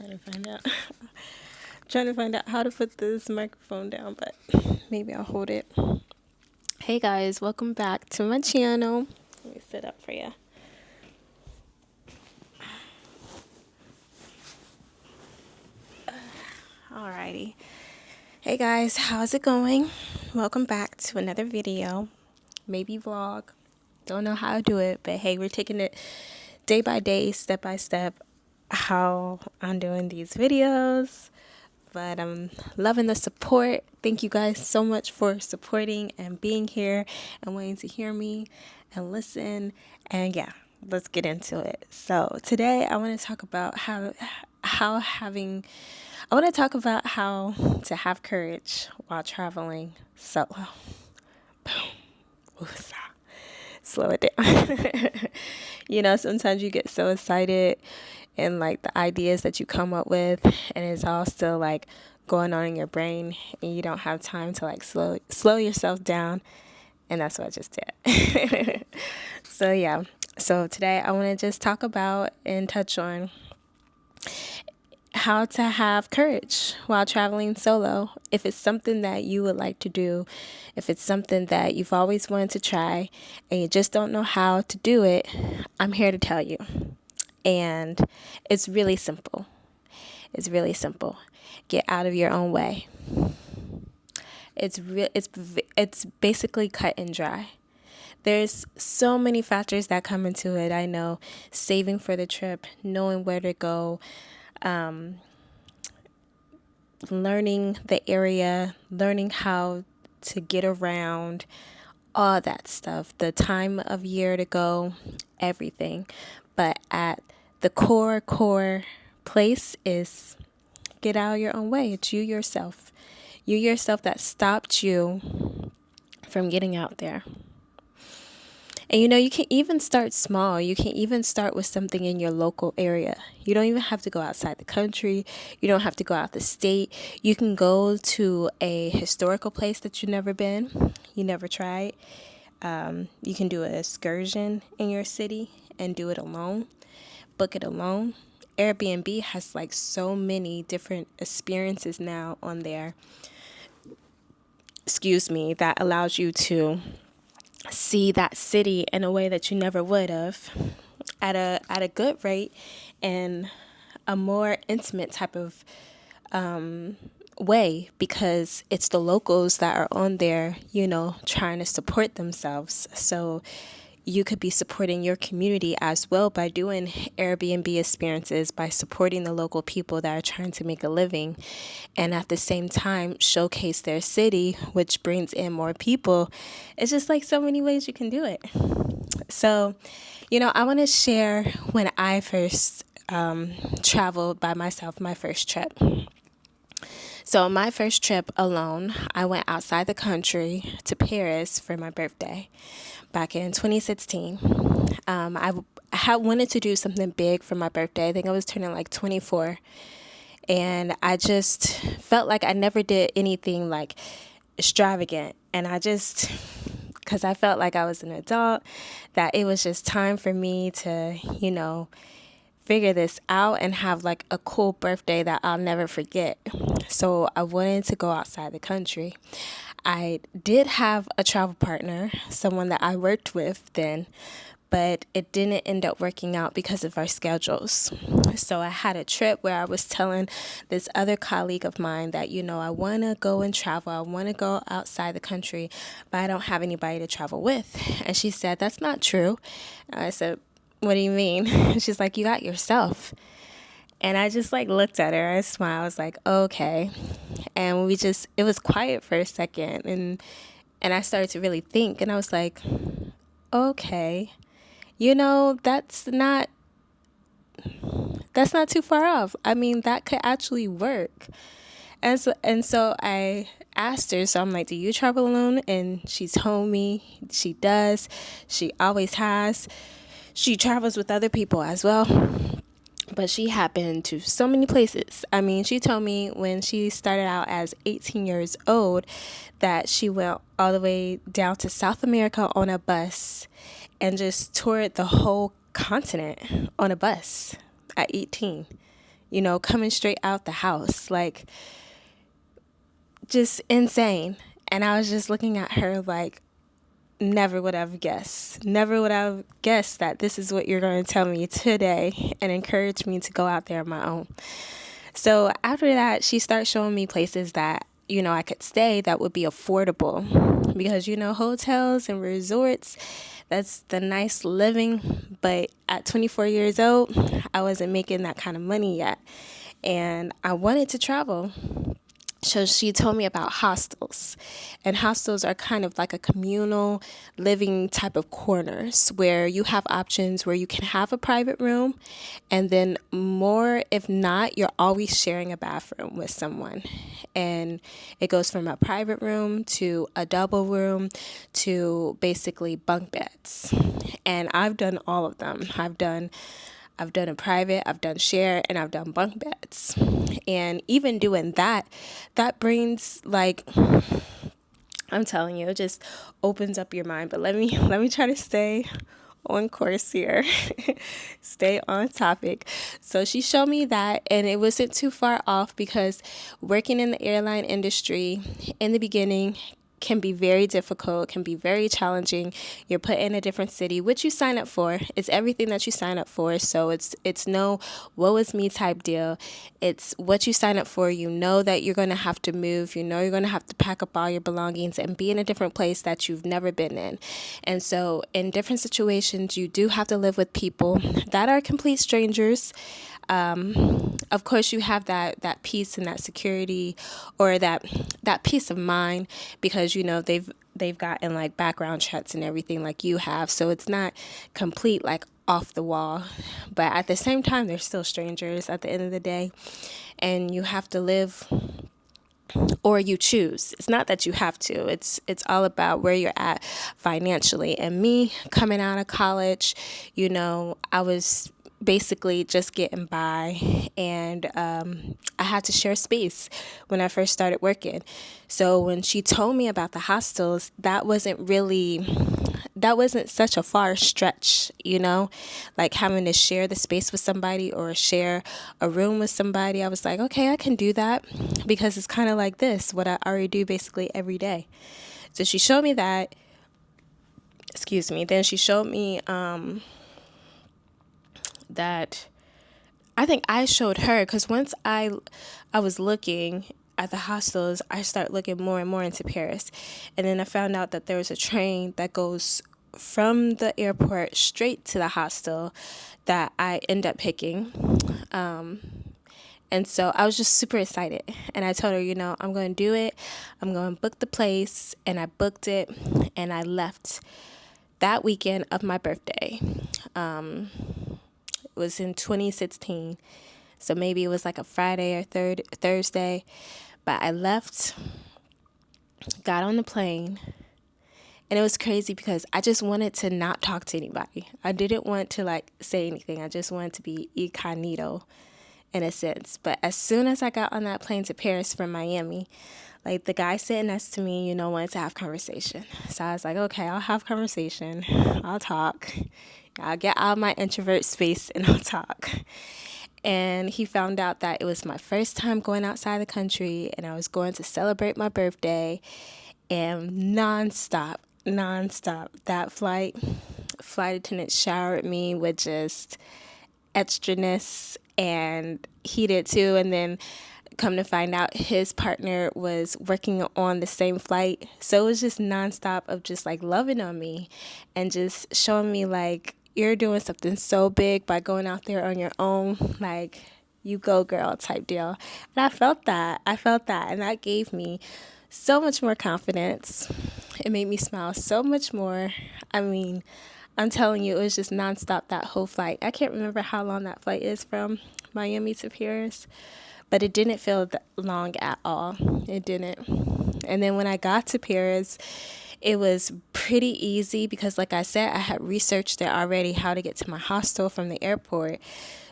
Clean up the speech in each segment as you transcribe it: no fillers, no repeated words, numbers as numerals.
Trying to find out how to put this microphone down, but maybe I'll hold it. Hey guys, welcome back to my channel. Let me sit up for you. Alrighty. Hey guys, how's it going? Welcome back to another video, maybe vlog. Don't know how to do it, but hey, we're taking it day by day, step by step, how I'm doing these videos. But I'm loving the support. Thank you guys so much for supporting and being here and wanting to hear me and listen. And yeah, let's get into it. So today I want to talk about how to have courage while traveling solo. Boom. Woosah. Slow it down. Sometimes you get so excited and like the ideas that you come up with, and it's all still like going on in your brain, and you don't have time to like slow yourself down. And that's what I just did. So today I want to just talk about and touch on how to have courage while traveling solo. If it's something that you would like to do, if it's something that you've always wanted to try and you just don't know how to do it, I'm here to tell you. And it's really simple. Get out of your own way. It's basically cut and dry. There's so many factors that come into it. I know saving for the trip, knowing where to go, learning the area, learning how to get around, all that stuff, the time of year to go, everything. But at the core place is get out of your own way. It's you yourself that stopped you from getting out there. And you can even start small. You can even start with something in your local area. You don't even have to go outside the country. You don't have to go out the state. You can go to a historical place that you've never been, you never tried. You can do an excursion in your city and do it alone, book it alone. Airbnb has like so many different experiences now on there, that allows you to see that city in a way that you never would have at a good rate and a more intimate type of way, because it's the locals that are on there, trying to support themselves. So you could be supporting your community as well by doing Airbnb experiences, by supporting the local people that are trying to make a living, and at the same time showcase their city, which brings in more people. It's just like so many ways you can do it. So, I want to share when I first traveled by myself, my first trip. So my first trip alone, I went outside the country to Paris for my birthday back in 2016. I had wanted to do something big for my birthday. I think I was turning like 24. And I just felt like I never did anything like extravagant. And because I felt like I was an adult, that it was just time for me to, figure this out and have like a cool birthday that I'll never forget. So I wanted to go outside the country. I did have a travel partner, someone that I worked with then, but it didn't end up working out because of our schedules. So I had a trip where I was telling this other colleague of mine that, I want to go and travel. I want to go outside the country, but I don't have anybody to travel with. And she said, that's not true. I said, what do you mean? She's like, you got yourself. And I just like looked at her. I smiled. I was like, okay. And it was quiet for a second. And I started to really think. And I was like, okay, that's not too far off. I mean, that could actually work. And so I asked her, so I'm like, do you travel alone? And she told me she does. She always has. She travels with other people as well, but she had been to so many places. I mean, she told me when she started out as 18 years old that she went all the way down to South America on a bus and just toured the whole continent on a bus at 18. coming straight out the house, like just insane. And I was just looking at her like, never would have guessed. Never would have guessed that this is what you're going to tell me today and encourage me to go out there on my own. So after that, she started showing me places that, I could stay that would be affordable because, hotels and resorts, that's the nice living. But at 24 years old, I wasn't making that kind of money yet. And I wanted to travel. So she told me about hostels, and hostels are kind of like a communal living type of corners where you have options where you can have a private room, and then more, if not, you're always sharing a bathroom with someone. And it goes from a private room to a double room to basically bunk beds. And I've done all of them. I've done a private, I've done share, and I've done bunk beds. And even doing that brings, like, I'm telling you, it just opens up your mind. But let me try to stay on course here. Stay on topic. So she showed me that, and it wasn't too far off because working in the airline industry in the beginning can be very difficult, can be very challenging. You're put in a different city, which you sign up for. It's everything that you sign up for. So it's no woe is me type deal. It's what you sign up for. You know that you're going to have to move. You know you're going to have to pack up all your belongings and be in a different place that you've never been in. And so in different situations, you do have to live with people that are complete strangers. Of course, you have that peace and that security, or that peace of mind, because they've gotten like background checks and everything like you have, so it's not complete like off the wall. But at the same time, they're still strangers at the end of the day, and you have to live, or you choose. It's not that you have to. It's all about where you're at financially. And me coming out of college, I was basically just getting by, and I had to share space when I first started working. So when she told me about the hostels, that wasn't such a far stretch, like having to share the space with somebody or share a room with somebody. I was like, okay, I can do that, because it's kind of like this, what I already do basically every day. So she showed me that. Excuse me. Then she showed me that I think I showed her, because once I was looking at the hostels, I started looking more and more into Paris. And then I found out that there was a train that goes from the airport straight to the hostel that I end up picking. And so I was just super excited. And I told her, I'm going to do it. I'm going to book the place. And I booked it, and I left that weekend of my birthday. It was in 2016. So maybe it was like a Friday or Thursday. But I left, got on the plane, and it was crazy because I just wanted to not talk to anybody. I didn't want to say anything. I just wanted to be incognito in a sense. But as soon as I got on that plane to Paris from Miami, the guy sitting next to me, wanted to have conversation. So I was like, okay, I'll have conversation. I'll talk. I'll get out of my introvert space and I'll talk. And he found out that it was my first time going outside the country, and I was going to celebrate my birthday. And nonstop, that flight attendant showered me with just extraness, and he did too. And then come to find out, his partner was working on the same flight. So it was just nonstop of just loving on me and just showing me you're doing something so big by going out there on your own. You go girl type deal. And I felt that. And that gave me so much more confidence. It made me smile so much more. I mean, I'm telling you, it was just nonstop that whole flight. I can't remember how long that flight is from Miami to Paris, but it didn't feel long at all. It didn't. And then when I got to Paris, it was pretty easy because, like I said, I had researched it already, how to get to my hostel from the airport.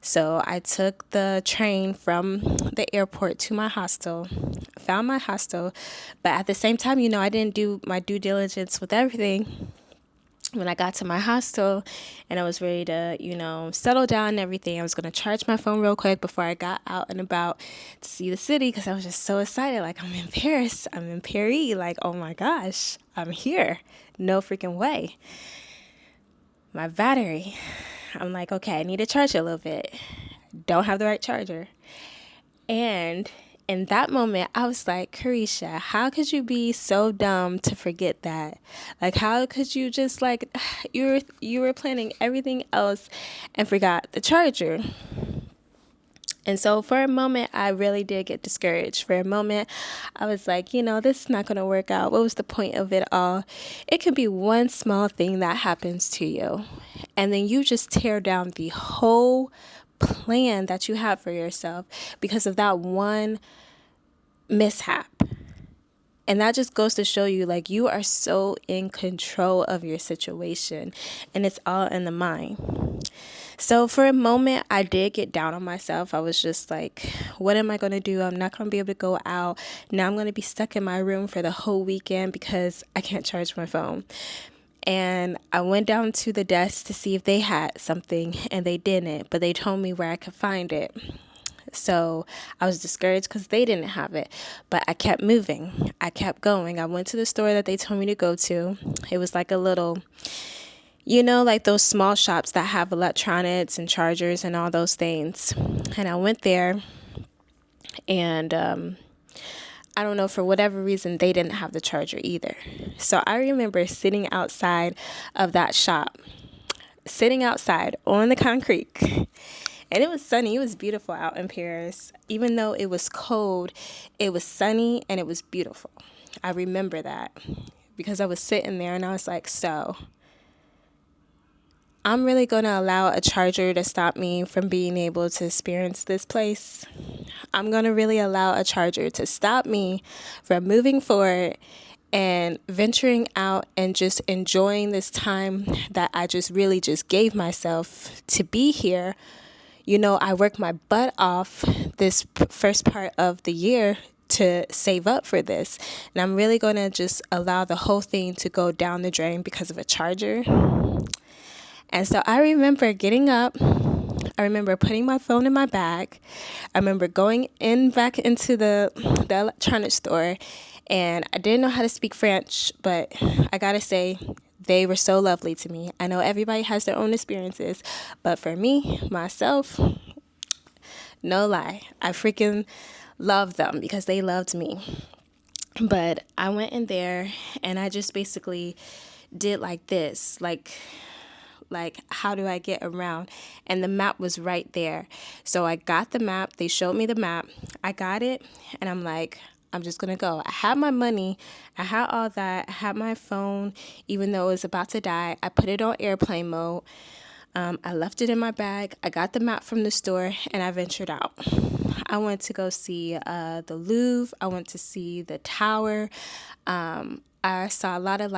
So I took the train from the airport to my hostel, found my hostel. But at the same time, I didn't do my due diligence with everything. when I got to my hostel and I was ready to, settle down and everything, I was going to charge my phone real quick before I got out and about to see the city because I was just so excited. Like, I'm in Paris. I'm in Paris. Like, oh my gosh, I'm here. No freaking way. My battery. I'm like, okay, I need to charge it a little bit. Don't have the right charger. And in that moment, I was like, Kareesha, how could you be so dumb to forget that? Like, how could you just like, you were planning everything else and forgot the charger? And so for a moment, I really did get discouraged. For a moment, I was like, this is not going to work out. What was the point of it all? It could be one small thing that happens to you, and then you just tear down the whole plan that you have for yourself because of that one mishap. And that just goes to show you, like, you are so in control of your situation, and it's all in the mind. So for a moment, I did get down on myself. I was just like, what am I going to do? I'm not going to be able to go out. Now I'm going to be stuck in my room for the whole weekend because I can't charge my phone. And I went down to the desk to see if they had something, and they didn't, but they told me where I could find it. So I was discouraged because they didn't have it, but I kept moving. I kept going. I went to the store that they told me to go to. It was like a little, like those small shops that have electronics and chargers and all those things. And I went there, and I don't know, for whatever reason, they didn't have the charger either. So I remember sitting outside of that shop, sitting outside on the concrete. And it was sunny. It was beautiful out in Paris. Even though it was cold, it was sunny and it was beautiful. I remember that because I was sitting there and I was like, so I'm really going to allow a charger to stop me from being able to experience this place. I'm going to really allow a charger to stop me from moving forward and venturing out and just enjoying this time that I just really just gave myself to be here. I worked my butt off this first part of the year to save up for this. And I'm really going to just allow the whole thing to go down the drain because of a charger. And so I remember getting up. I remember putting my phone in my bag. I remember going back into the electronics store. And I didn't know how to speak French, but I got to say, they were so lovely to me. I know everybody has their own experiences, but for me, myself, no lie, I freaking love them because they loved me. But I went in there and I just basically did like this, like how do I get around? And the map was right there. So I got the map. They showed me the map. I got it, and I'm like, I'm just going to go. I had my money. I had all that. I had my phone, even though it was about to die. I put it on airplane mode. I left it in my bag. I got the map from the store, and I ventured out. I went to go see the Louvre. I went to see the tower. I saw a lot of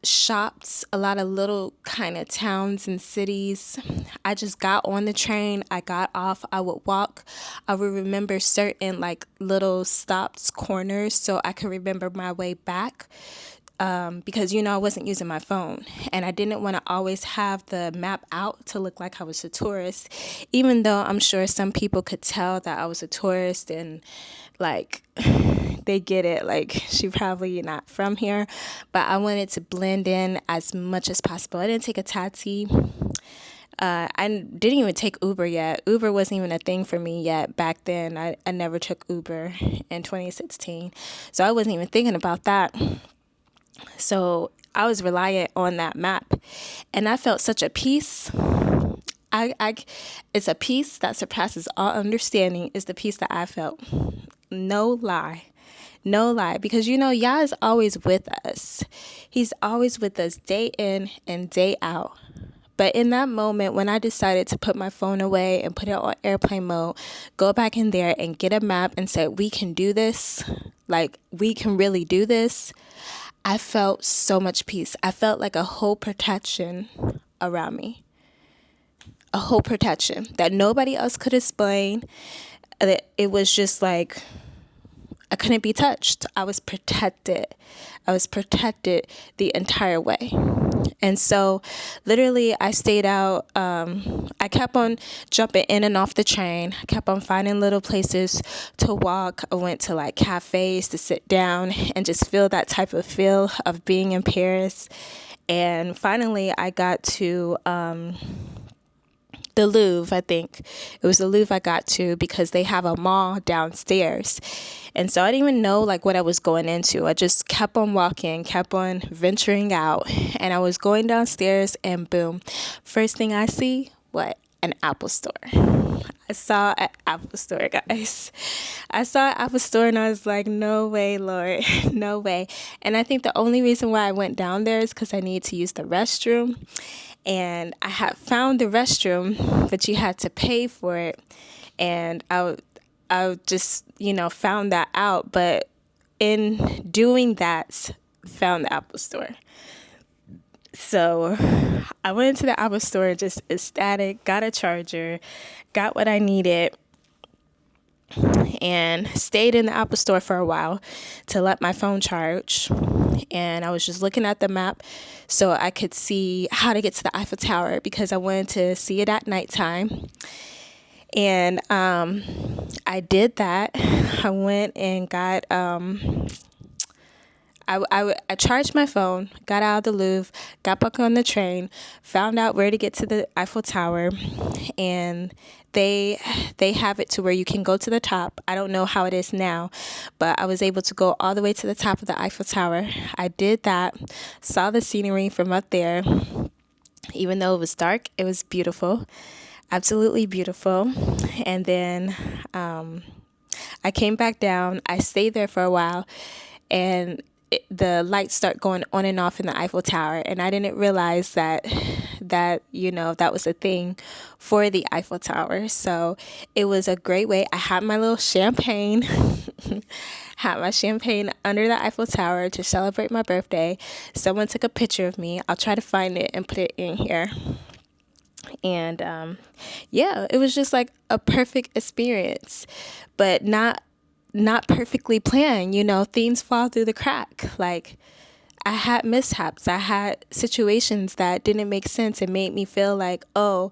shops, a lot of little kind of towns and cities. I just got on the train. I got off. I would walk. I would remember certain little stops, corners, so I could remember my way back. Because, I wasn't using my phone, and I didn't want to always have the map out to look like I was a tourist, even though I'm sure some people could tell that I was a tourist and they get it, she probably not from here, but I wanted to blend in as much as possible. I didn't take a taxi. I didn't even take Uber yet. Uber wasn't even a thing for me yet back then. I never took Uber in 2016, so I wasn't even thinking about that. So I was reliant on that map, and I felt such a peace. It's a peace that surpasses all understanding is the peace that I felt. No lie, because Yah is always with us. He's always with us day in and day out. But in that moment, when I decided to put my phone away and put it on airplane mode, go back in there and get a map and say, we can do this, we can really do this, I felt so much peace. I felt like a whole protection around me. A whole protection that nobody else could explain. It was just I couldn't be touched. I was protected. I was protected the entire way. And so literally I stayed out. I kept on jumping in and off the train. I kept on finding little places to walk. I went to like cafes to sit down and just feel that type of feel of being in Paris. And finally I got to the Louvre. I think it was the Louvre I got to because they have a mall downstairs. And so I didn't even know like what I was going into. I just kept on walking, kept on venturing out, and I was going downstairs and boom, first thing I see, what? An Apple store. I saw an Apple store, guys. I saw an Apple store and I was like, no way, Lord, no way. And I think the only reason why I went down there is because I needed to use the restroom. And I had found the restroom, but you had to pay for it. And I just, found that out. But in doing that, found the Apple store. So I went into the Apple store just ecstatic, got a charger, got what I needed, and stayed in the Apple store for a while to let my phone charge. And I was just looking at the map so I could see how to get to the Eiffel Tower because I wanted to see it at nighttime. And I did that. I went and got I charged my phone, got out of the Louvre, got back on the train, found out where to get to the Eiffel Tower, and they have it to where you can go to the top. I don't know how it is now, but I was able to go all the way to the top of the Eiffel Tower. I did that, saw the scenery from up there. Even though it was dark, it was beautiful, absolutely beautiful. And then I came back down. I stayed there for a while, and the lights start going on and off in the Eiffel Tower, and I didn't realize that was a thing for the Eiffel Tower. So it was a great way. I had my little champagne, had my champagne under the Eiffel Tower to celebrate my birthday. Someone took a picture of me. I'll try to find it and put it in here. And it was just like a perfect experience, but not perfectly planned. Things fall through the crack. Like, I had mishaps. I had situations that didn't make sense and made me feel like, oh,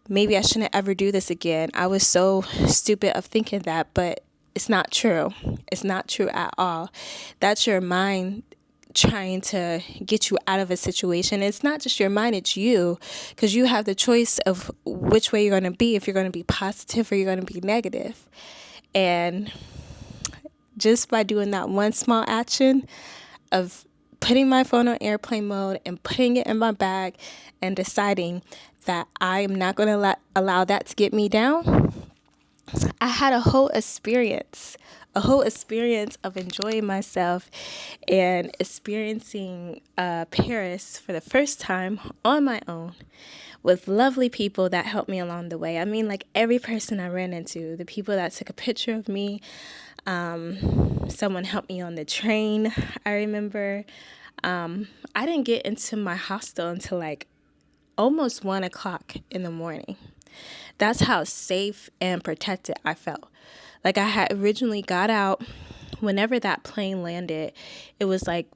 maybe I shouldn't ever do this again. I was so stupid of thinking that, but it's not true. It's not true at all. That's your mind trying to get you out of a situation. It's not just your mind, it's you, because you have the choice of which way you're going to be, if you're going to be positive or you're going to be negative. And just by doing that one small action of putting my phone on airplane mode and putting it in my bag and deciding that I am not going to allow that to get me down, I had a whole experience of enjoying myself and experiencing Paris for the first time on my own with lovely people that helped me along the way. I mean, like every person I ran into, the people that took a picture of me, someone helped me on the train. I remember I didn't get into my hostel until like almost 1:00 in the morning. That's how safe and protected I felt. Like, I had originally got out whenever that plane landed. It was like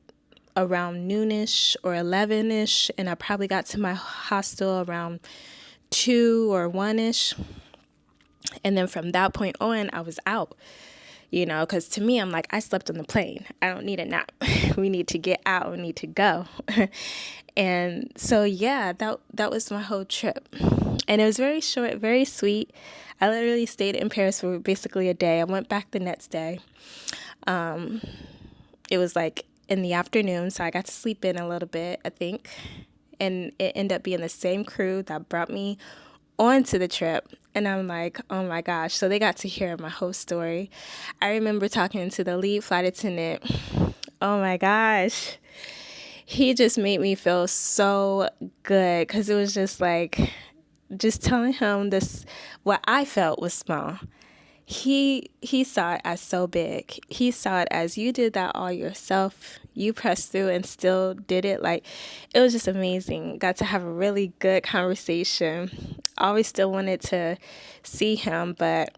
around noonish or 11ish, and I probably got to my hostel around 2 or 1ish. And then from that point on, I was out. Because to me, I'm like, I slept on the plane. I don't need a nap. We need to get out. We need to go. And so, that was my whole trip. And it was very short, very sweet. I literally stayed in Paris for basically a day. I went back the next day. It was like in the afternoon, so I got to sleep in a little bit, I think. And it ended up being the same crew that brought me onto the trip. And I'm like, oh my gosh. So they got to hear my whole story. I remember talking to the lead flight attendant. Oh my gosh. He just made me feel so good because it was just like, just telling him this, what I felt was small. He saw it as so big. He saw it as, you did that all yourself. You pressed through and still did it. Like, it was just amazing. Got to have a really good conversation. Always still wanted to see him, but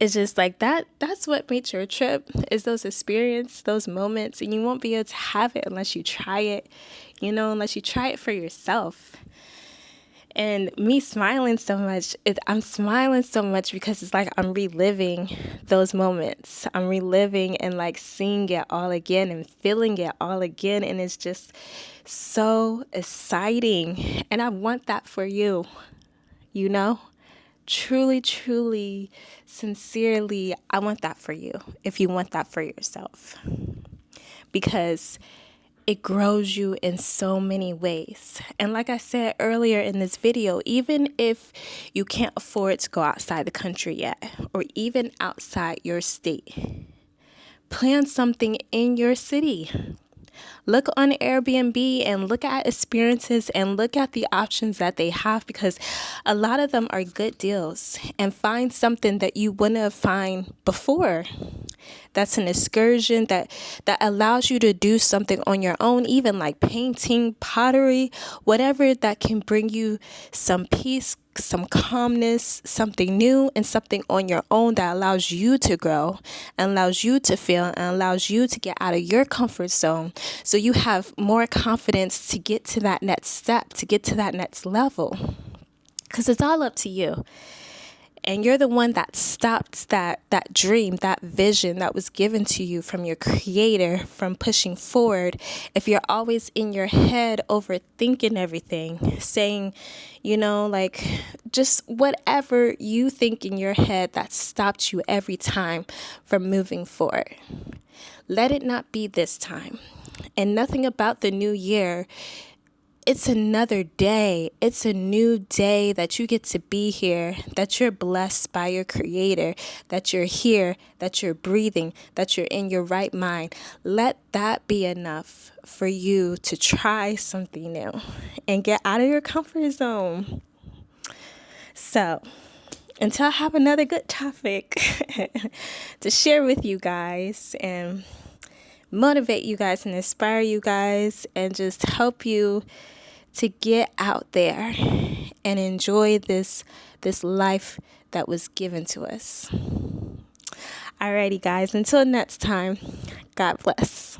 It's just like that's what makes your trip, is those experience, those moments, and you won't be able to have it unless you try it, unless you try it for yourself. And me smiling so much, I'm smiling so much because it's like I'm reliving those moments. I'm reliving and like seeing it all again and feeling it all again. And it's just so exciting. And I want that for you, you know? Truly, truly, sincerely, I want that for you if you want that for yourself. Because it grows you in so many ways. And like I said earlier in this video, even if you can't afford to go outside the country yet, or even outside your state, plan something in your city. Look on Airbnb and look at experiences and look at the options that they have, because a lot of them are good deals, and find something that you wouldn't have found before. That's an excursion that allows you to do something on your own, even like painting, pottery, whatever that can bring you some peace, some calmness, something new, and something on your own that allows you to grow and allows you to feel and allows you to get out of your comfort zone, so you have more confidence to get to that next step, to get to that next level, because it's all up to you. And you're the one that stopped that dream, that vision that was given to you from your creator, from pushing forward. If you're always in your head overthinking everything, saying, like just whatever you think in your head that stopped you every time from moving forward. Let it not be this time. And nothing about the new year. It's another day. It's a new day that you get to be here, that you're blessed by your creator, that you're here, that you're breathing, that you're in your right mind. Let that be enough for you to try something new and get out of your comfort zone. So, until I have another good topic to share with you guys and motivate you guys and inspire you guys and just help you to get out there and enjoy this life that was given to us. Alrighty, guys, until next time, God bless.